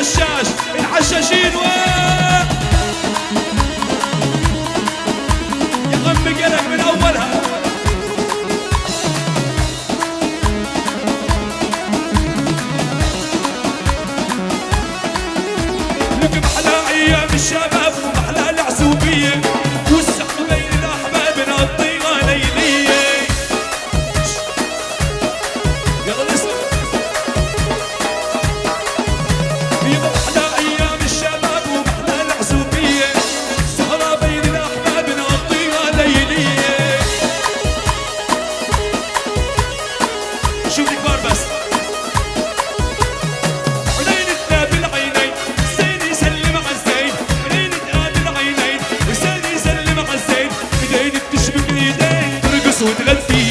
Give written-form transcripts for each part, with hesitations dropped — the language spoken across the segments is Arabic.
الحشاش الحشاشين يا غم قلق من اولها. لك محلى ايام الشباب ومحلى العزوبيه والسحب بين الاحباب نقضيها ليليه. يلا نسمع يا محلى ايام الشباب ومحلى العزوبيه سهره بين الاحباب نقضيها ليليه. شوف الكبار بس عينين تقابل عينين زين يسلم على الزين. عينين تقابل عينين وزين يسلم على الزين. ايدين بتشبك ايدين ترقص وتغني.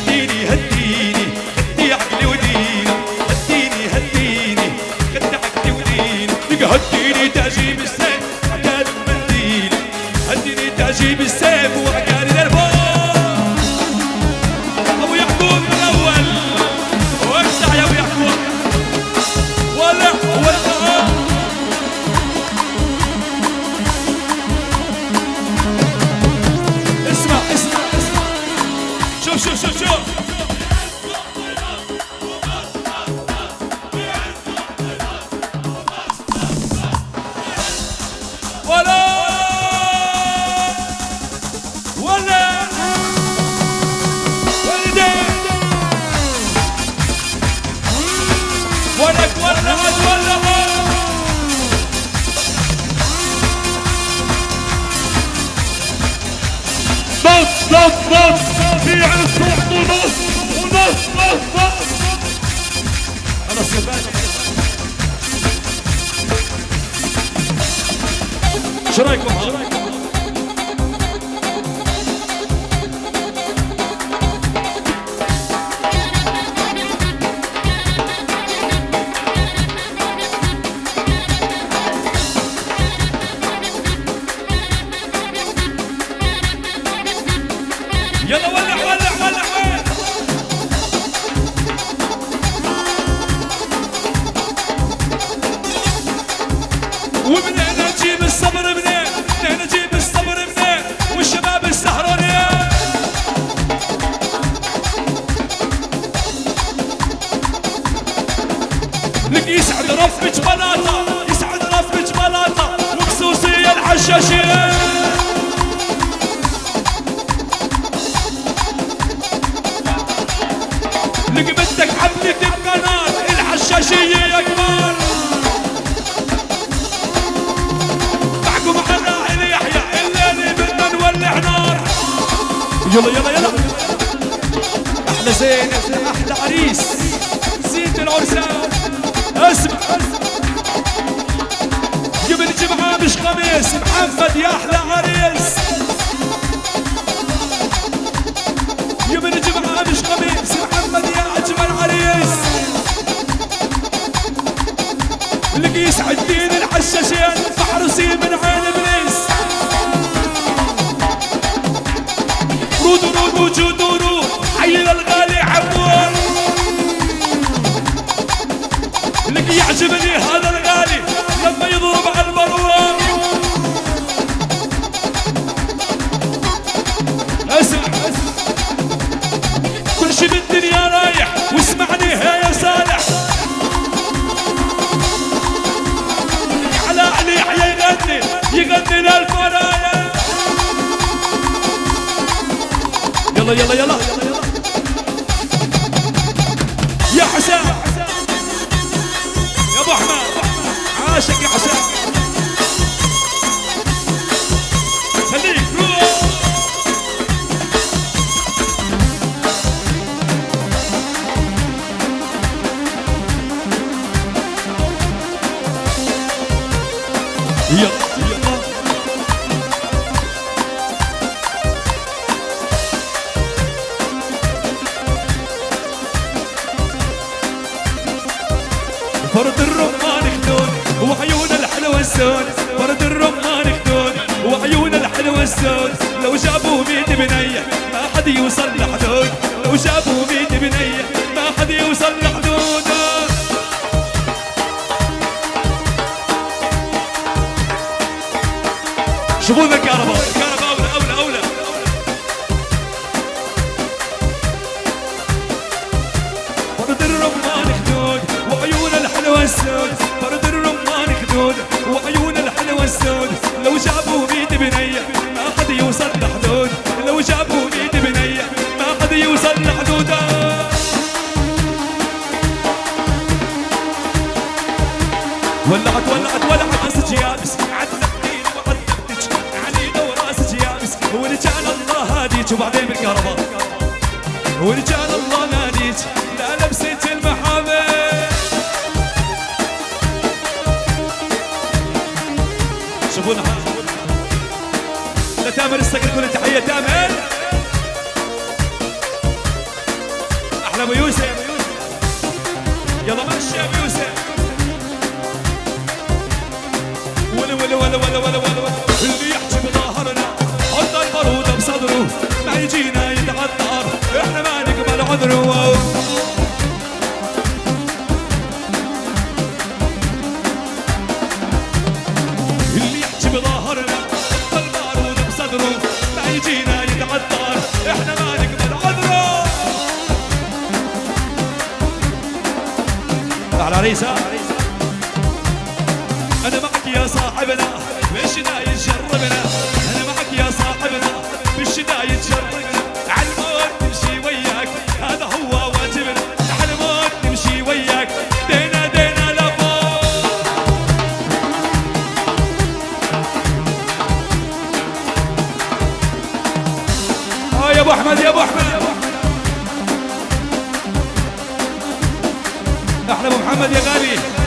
هديني هديني هدي عقلي وديني. هديني هديني هدي عقلي وديني. هديني تعجيب السيف وعقال المنديل. هديني تعجيب السيف وعقال الارباب. ابو يعقوب من الاول وافتح يا ابو يعقوب ولا اسمع اسمع اسمع. شوف شوف شوف شوف ولا ولا ولدين ولك ولعت ولعت. نص نص نص في عصر ونص ونص نص نص. خلاص يا باشا شو رايكم؟ يلا ولع ولع ولع وين؟ ومن هنا نجيب الصبر منين؟ من هنا نجيب الصبر منين؟ والشباب السهرانين لك يسعد رفج بلاطه يسعد رفج بلاطه وخصوصيا الحشاشين. لك بدك حفلة بقناة الحشاشية يا كبار. معكم على عيني يحيى الليلة بدنا نولع نار. يلا يلا يلا احلى زين احلى عريس زينة العرسان. اسمع يوم الجمعة مش خميس محمد يا احلى عريس. يوم الجمعة مش خميس محمد يا اجمل عريس. لك يسعد دين الحشاشين محروسين من عين ابليس. رودوا رودوا جودوا رود حي الغالي عبود. لك يعجبني هذا الغالي لما يضرب على البروان. اسمع كل شي بالدنيا رايح واسمعني يا صالح. على علي يحيى يغني للفرايا. يلا يلا يلا يا حسام يا ابو احمد عاشق يا حسام. خليك روح يلا يلا فرد الرمان خدود وعيون الحلوة السود. فرد الرمان خدود وعيون الحلوة السود. لو جابوا 100 بنية ما حد يوصل لحدود. لو جابوا 100 بنية ما حد يوصل لحدود. يابس عذبتيني وعذبتك عنيدة وراسك يابس ورجال الله هاديك وبعدين بالكهرباء ورجال الله ناديك لا لبسيت المحامل شوفونا لتامر الصقر كل تحية تامر أحلى أبو يوسف يلا مشي يا أبو يوسف ولا ولا ولا ولا ولا ولا اللي يحكي بظهرنا حط البارود بصدره ما يجينا يتعذر احنا ما نقبل عذره اللي يحكي بظهرنا حط البارود بصدره ما يجينا يتعذر احنا ما نقبل عذره على عريسة أنا معك يا صاحبنا بالشدايد جربنا أنا معك يا صاحبنا بالشدايد جربنا على الموت نمشي وياك هذا هو واجبنا على الموت نمشي وياك دينا دينا لفوق يا أبو أحمد يا أبو أحمد أحلى أبو محمد يا غالي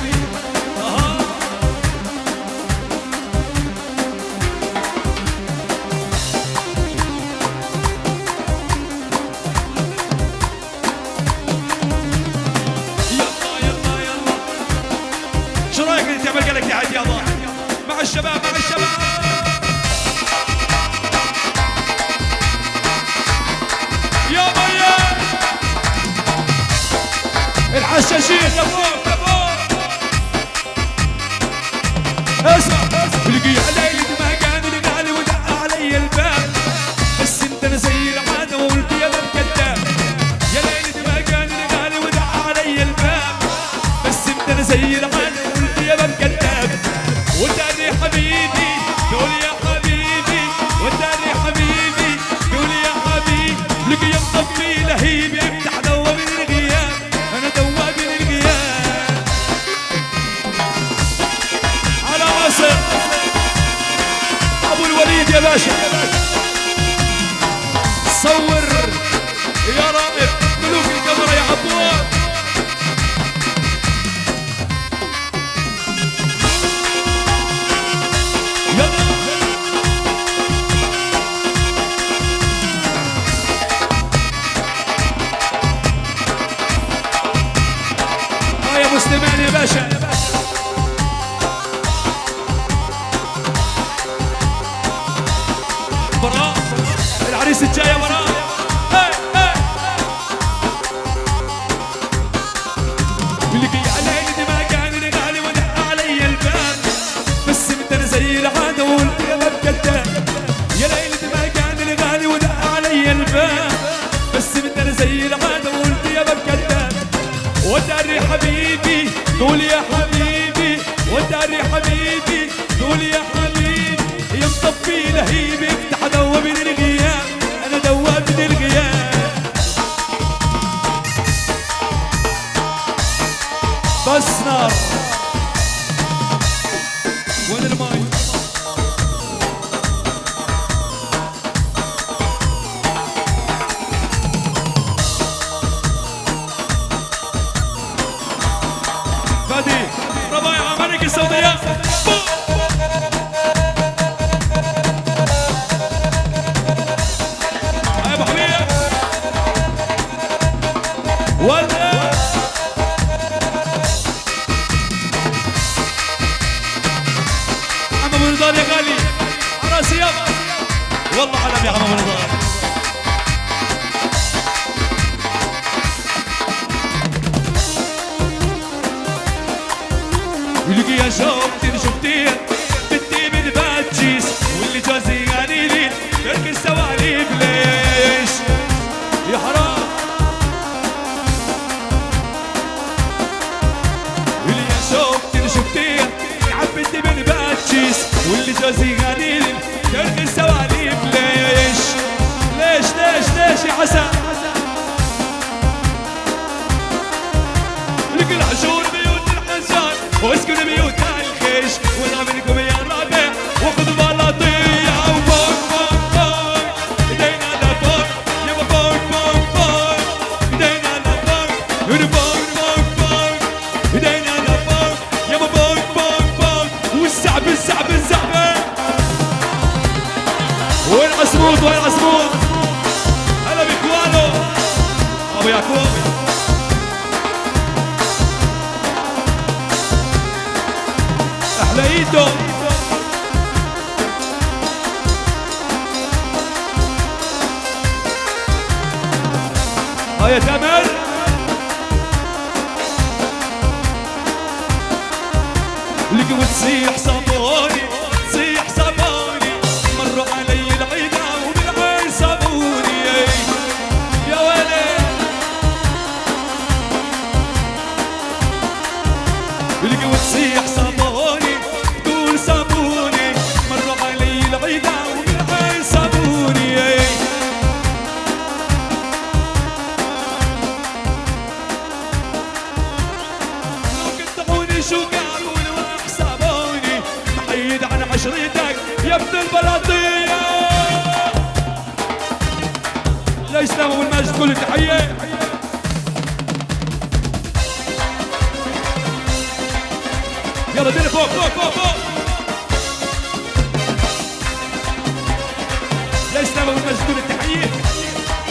تعمل قالك تعال يا ضاع مع الشباب مع الشباب يا بيا الحشاشين يا فوق يا فوق اسمع بلقي علي ما كان الغالي ودق علي الباب بس انت انا زي العاده وقلت يا ذا الكذاب يا ليلة ما كان الغالي ودق علي الباب بس انت انا زي العاده يا من كذاب وداني حبيبي قول يا حبيبي وداني حبيبي قول يا حبيبي لقي مطفي لهيب يفتح دواب من الغياب انا دواب من الغياب على مصر ابو الوليد يا باشا صور يا رائد ملوك الكاميرا يا عبود مسلمان يا باشا براء العريس الجاي براء بلقي علي ما كان الغالي ودق علي الباب بس انت انا زي العاده وقلت يا باب كذاب يا ليلة ما كان الغالي ودق علي الباب بس انت انا زي العاده وقلت يا باب كذاب وداري حبيبي قول يا حبيبي وداري حبيبي قول يا حبيبي يا مطفي لهيب افتح دواب من الغياب انا دواب من الغياب بس نار وين الماي فادي ربايع ملك السعودية يا ابو حبيب ولا عم ابو رضا يا غالي عراسي يابا والله علم يا عم ابو رضا ولقي يا شوفتين شوفتين بدي من باتشيس واللي جوزي قليلين ترك السواليف ليش يا حرام واللي يا شوفتين شوفتين عبدي من باتشيس واللي جوزي قليلين ترك السواليف ليش ليش ليش ليش يا حسن لقي الحشور بيوت الحزان واسكن بيوت الخيش وانا منكم يا ابو يعقوب احلى ايده يا تامر لقوا تسيح صابوني تسيح صابوني مروا علي العيدة وبالعين صابوني يا ولد لقوا تسيح صابوني تقول صابوني مروا علي العيدة وبالعين صابوني شو قالوا وحسابوني محيد عن عشرتك يا ابن البلاطية الإسلام والمجد كل تحية يلا دينا فوق فوق فوق فوق الإسلام والمجد كل التحية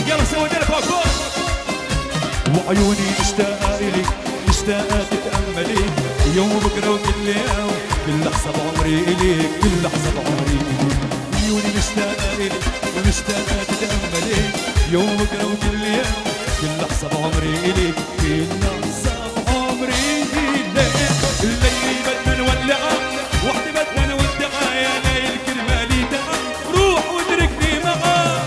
يلا سوي دينا فوق فوق وعيوني مشتاقة إليك مشتاقة تتأملي يوم بكرة وكل يوم كل لحظة بعمري إليك كل لحظة بعمري إليك عيوني مشتاقة إليك ومشتاقة تتأملي يوم بكرة وكل يوم كل لحظة بعمري إليك كل لحظة بعمري إليك الليل بدنا نولعها وحدي بدنا نودعها يا ليل كرمالي دعا روح واتركني معها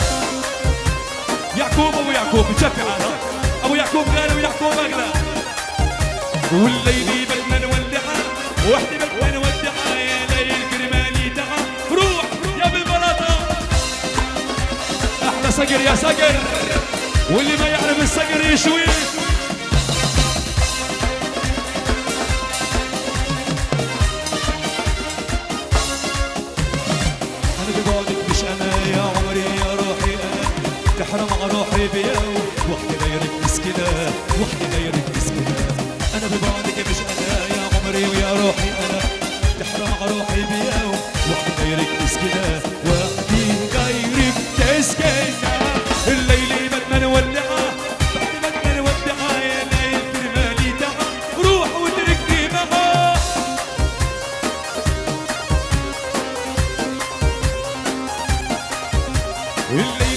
يعقوب أبو يعقوب بتشفي عنها أبو يعقوب غالي ويعقوب أغلى والليل بدنا نولعها وحدي بدنا نودعها يا ليل كرمالي دعا روح يا بالبلاطة احلى صقر يا صقر واللي ما يعرف الصقر يشوي انا ببعدك مش انا يا عمري يا روحي انا تحرم على روحي بيوم وحدي غيرك مسكنة وحدي غيرك مسكنة أنا ببعدك مش أنا يا عمري ويا روحي أنا تحرم على روحي بيوم وحدي غيرك مسكنة وحدي غيرك تسكنة الليل بدنا نولعها وحدي بدنا نودعها يا ليل كرمالي دعا روح واتركني معها الليل